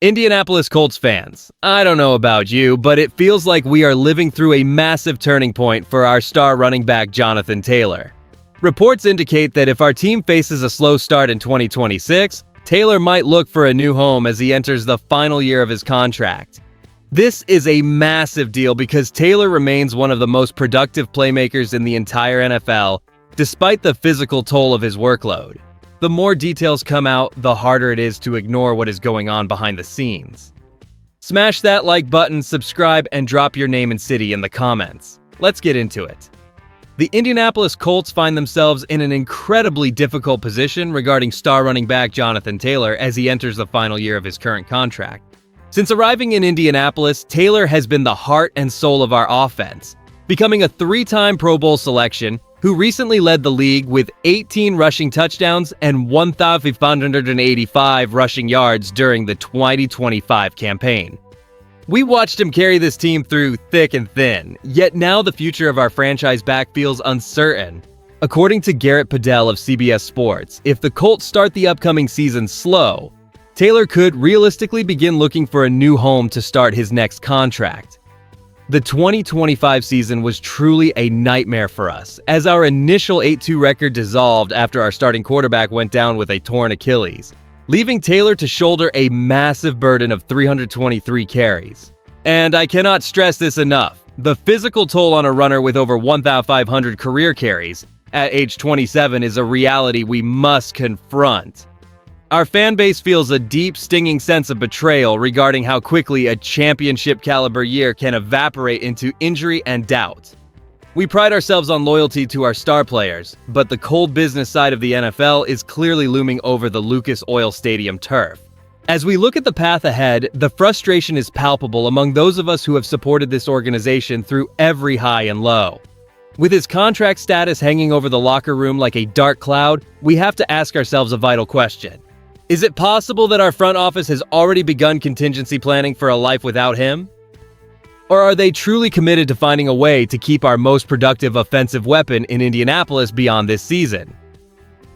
Indianapolis Colts fans, I don't know about you, but it feels like we are living through a massive turning point for our star running back Jonathan Taylor. Reports indicate that if our team faces a slow start in 2026, Taylor might look for a new home as he enters the final year of his contract. This is a massive deal because Taylor remains one of the most productive playmakers in the entire NFL, despite the physical toll of his workload. The more details come out, the harder it is to ignore what is going on behind the scenes. Smash that like button, subscribe, and drop your name and city in the comments. Let's get into it. The Indianapolis Colts find themselves in an incredibly difficult position regarding star running back Jonathan Taylor as he enters the final year of his current contract. Since arriving in Indianapolis, Taylor has been the heart and soul of our offense, becoming a three-time Pro Bowl selection, who recently led the league with 18 rushing touchdowns and 1,585 rushing yards during the 2025 campaign. We watched him carry this team through thick and thin, yet now the future of our franchise back feels uncertain. According to Garrett Padell of CBS Sports, if the Colts start the upcoming season slow, Taylor could realistically begin looking for a new home to start his next contract. The 2025 season was truly a nightmare for us, as our initial 8-2 record dissolved after our starting quarterback went down with a torn Achilles, leaving Taylor to shoulder a massive burden of 323 carries. And I cannot stress this enough, the physical toll on a runner with over 1,500 career carries at age 27 is a reality we must confront. Our fan base feels a deep, stinging sense of betrayal regarding how quickly a championship-caliber year can evaporate into injury and doubt. We pride ourselves on loyalty to our star players, but the cold business side of the NFL is clearly looming over the Lucas Oil Stadium turf. As we look at the path ahead, the frustration is palpable among those of us who have supported this organization through every high and low. With his contract status hanging over the locker room like a dark cloud, we have to ask ourselves a vital question. Is it possible that our front office has already begun contingency planning for a life without him? Or are they truly committed to finding a way to keep our most productive offensive weapon in Indianapolis beyond this season?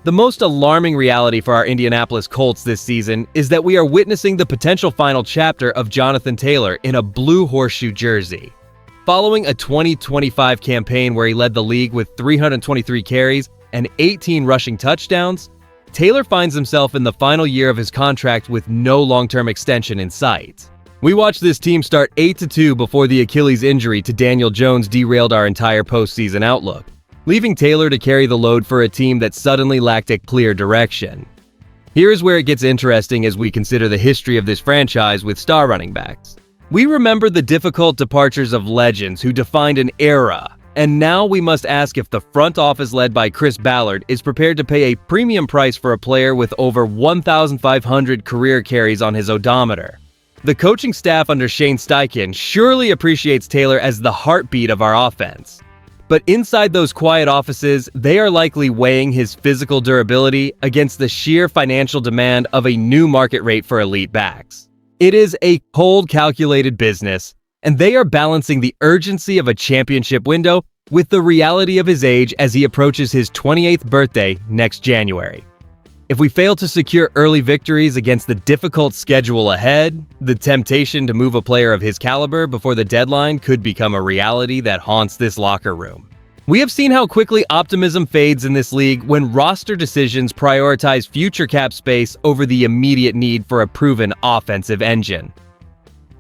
The most alarming reality for our Indianapolis Colts this season is that we are witnessing the potential final chapter of Jonathan Taylor in a blue horseshoe jersey. Following a 2025 campaign where he led the league with 323 carries and 18 rushing touchdowns, Taylor finds himself in the final year of his contract with no long-term extension in sight. We watched this team start 8-2 before the Achilles injury to Daniel Jones derailed our entire postseason outlook, leaving Taylor to carry the load for a team that suddenly lacked a clear direction. Here is where it gets interesting as we consider the history of this franchise with star running backs. We remember the difficult departures of legends who defined an era, and now we must ask if the front office led by Chris Ballard is prepared to pay a premium price for a player with over 1,500 career carries on his odometer. The coaching staff under Shane Steichen surely appreciates Taylor as the heartbeat of our offense. But inside those quiet offices, they are likely weighing his physical durability against the sheer financial demand of a new market rate for elite backs. It is a cold, calculated business, and they are balancing the urgency of a championship window with the reality of his age as he approaches his 28th birthday next January. If we fail to secure early victories against the difficult schedule ahead, the temptation to move a player of his caliber before the deadline could become a reality that haunts this locker room. We have seen how quickly optimism fades in this league when roster decisions prioritize future cap space over the immediate need for a proven offensive engine.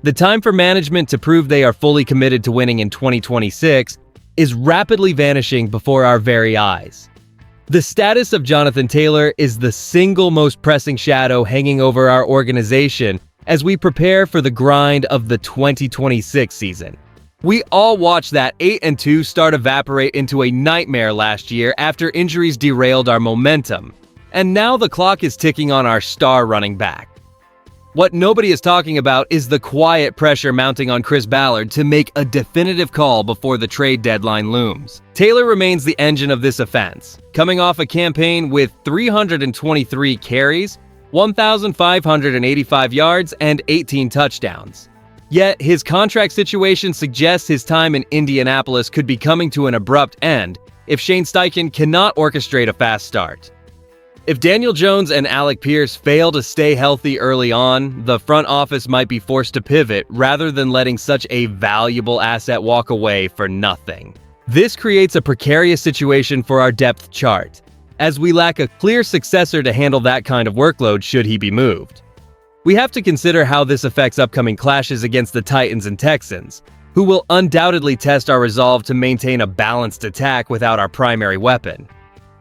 The time for management to prove they are fully committed to winning in 2026 is rapidly vanishing before our very eyes. The status of Jonathan Taylor is the single most pressing shadow hanging over our organization as we prepare for the grind of the 2026 season. We all watched that 8-2 start evaporate into a nightmare last year after injuries derailed our momentum, and now the clock is ticking on our star running back. What nobody is talking about is the quiet pressure mounting on Chris Ballard to make a definitive call before the trade deadline looms. Taylor remains the engine of this offense, coming off a campaign with 323 carries, 1,585 yards, and 18 touchdowns. Yet, his contract situation suggests his time in Indianapolis could be coming to an abrupt end if Shane Steichen cannot orchestrate a fast start. If Daniel Jones and Alec Pierce fail to stay healthy early on, the front office might be forced to pivot rather than letting such a valuable asset walk away for nothing. This creates a precarious situation for our depth chart, as we lack a clear successor to handle that kind of workload should he be moved. We have to consider how this affects upcoming clashes against the Titans and Texans, who will undoubtedly test our resolve to maintain a balanced attack without our primary weapon.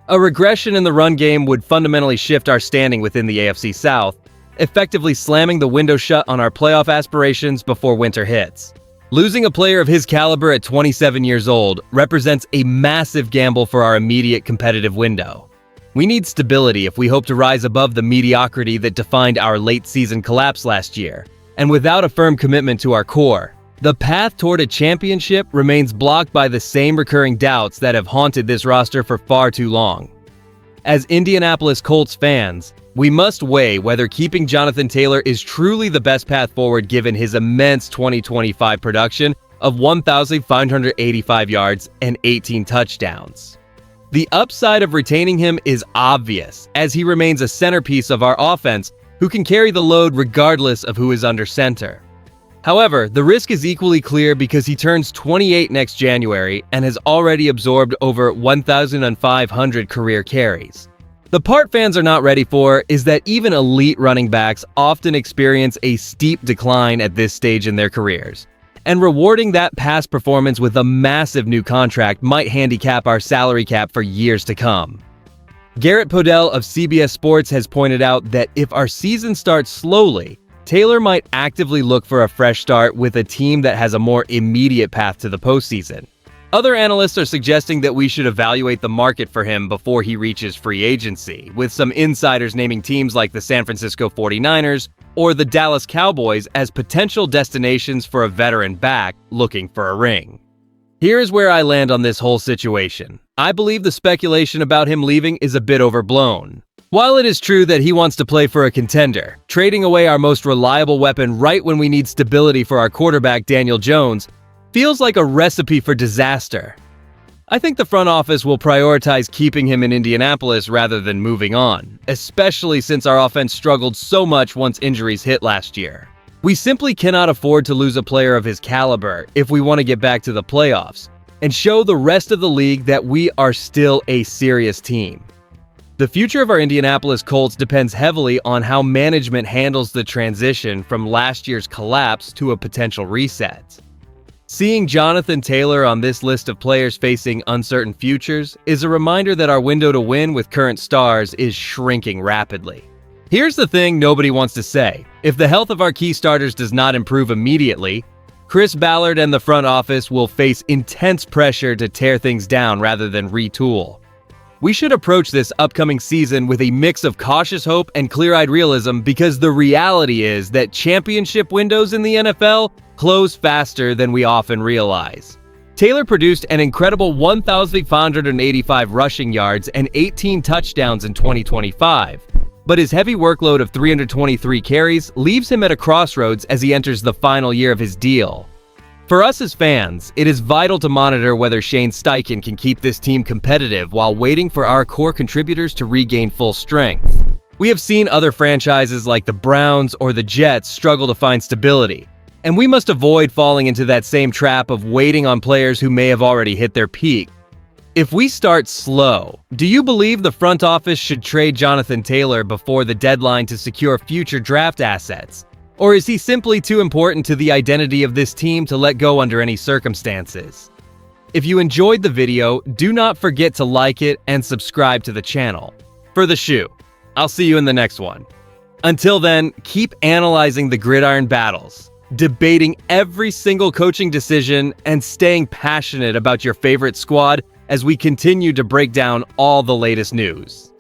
A regression in the run game would fundamentally shift our standing within the AFC South, effectively slamming the window shut on our playoff aspirations before winter hits. Losing a player of his caliber at 27 years old represents a massive gamble for our immediate competitive window. We need stability if we hope to rise above the mediocrity that defined our late-season collapse last year, and without a firm commitment to our core, the path toward a championship remains blocked by the same recurring doubts that have haunted this roster for far too long. As Indianapolis Colts fans, we must weigh whether keeping Jonathan Taylor is truly the best path forward given his immense 2025 production of 1,585 yards and 18 touchdowns. The upside of retaining him is obvious, as he remains a centerpiece of our offense who can carry the load regardless of who is under center. However, the risk is equally clear because he turns 28 next January and has already absorbed over 1,500 career carries. The part fans are not ready for is that even elite running backs often experience a steep decline at this stage in their careers, and rewarding that past performance with a massive new contract might handicap our salary cap for years to come. Garrett Podell of CBS Sports has pointed out that if our season starts slowly, Taylor might actively look for a fresh start with a team that has a more immediate path to the postseason. Other analysts are suggesting that we should evaluate the market for him before he reaches free agency, with some insiders naming teams like the San Francisco 49ers or the Dallas Cowboys as potential destinations for a veteran back looking for a ring. Here is where I land on this whole situation. I believe the speculation about him leaving is a bit overblown. While it is true that he wants to play for a contender, trading away our most reliable weapon right when we need stability for our quarterback Daniel Jones feels like a recipe for disaster. I think the front office will prioritize keeping him in Indianapolis rather than moving on, especially since our offense struggled so much once injuries hit last year. We simply cannot afford to lose a player of his caliber if we want to get back to the playoffs and show the rest of the league that we are still a serious team. The future of our Indianapolis Colts depends heavily on how management handles the transition from last year's collapse to a potential reset. Seeing Jonathan Taylor on this list of players facing uncertain futures is a reminder that our window to win with current stars is shrinking rapidly. Here's the thing nobody wants to say. If the health of our key starters does not improve immediately, Chris Ballard and the front office will face intense pressure to tear things down rather than retool. We should approach this upcoming season with a mix of cautious hope and clear-eyed realism because the reality is that championship windows in the NFL close faster than we often realize. Taylor produced an incredible 1,585 rushing yards and 18 touchdowns in 2025, but his heavy workload of 323 carries leaves him at a crossroads as he enters the final year of his deal. For us as fans, it is vital to monitor whether Shane Steichen can keep this team competitive while waiting for our core contributors to regain full strength. We have seen other franchises like the Browns or the Jets struggle to find stability, and we must avoid falling into that same trap of waiting on players who may have already hit their peak. If we start slow, do you believe the front office should trade Jonathan Taylor before the deadline to secure future draft assets? Or is he simply too important to the identity of this team to let go under any circumstances? If you enjoyed the video, do not forget to like it and subscribe to the channel. For the shoe, I'll see you in the next one. Until then, keep analyzing the gridiron battles, debating every single coaching decision, and staying passionate about your favorite squad as we continue to break down all the latest news.